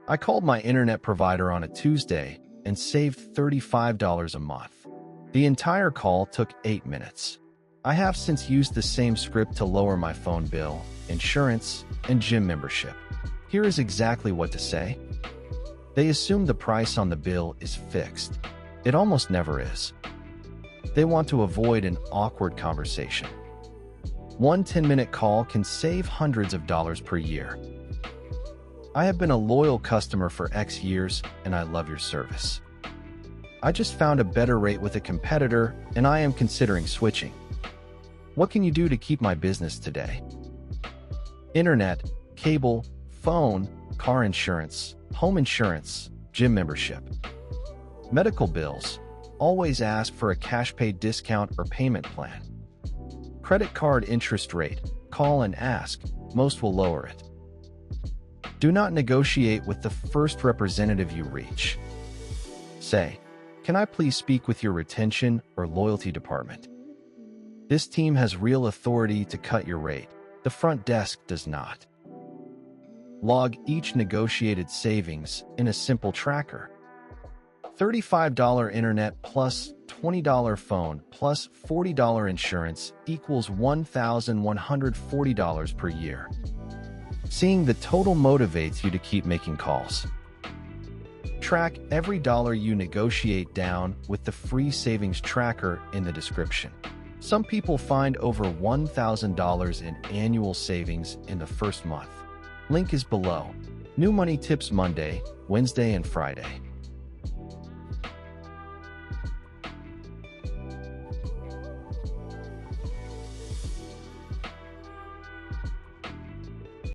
I called my internet provider on a Tuesday and saved $35 a month. The entire call took 8 minutes. I have since used the same script to lower my phone bill, insurance, and gym membership. Here is exactly what to say. They assume the price on the bill is fixed. It almost never is. They want to avoid an awkward conversation. One 10-minute call can save hundreds of dollars per year. I have been a loyal customer for X years, and I love your service. I just found a better rate with a competitor, and I am considering switching. What can you do to keep my business today? Internet, cable, phone, car insurance, home insurance, gym membership. Medical bills. Always ask for a cash pay discount or payment plan. Credit card interest rate. Call and ask. Most will lower it. Do not negotiate with the first representative you reach. Say, "Can I please speak with your retention or loyalty department?" This team has real authority to cut your rate. The front desk does not. Log each negotiated savings in a simple tracker. $35 internet plus $20 phone plus $40 insurance equals $1,140 per year. Seeing the total motivates you to keep making calls. Track every dollar you negotiate down with the free savings tracker in the description. Some people find over $1,000 in annual savings in the first month. Link is below. New money tips Monday, Wednesday, and Friday.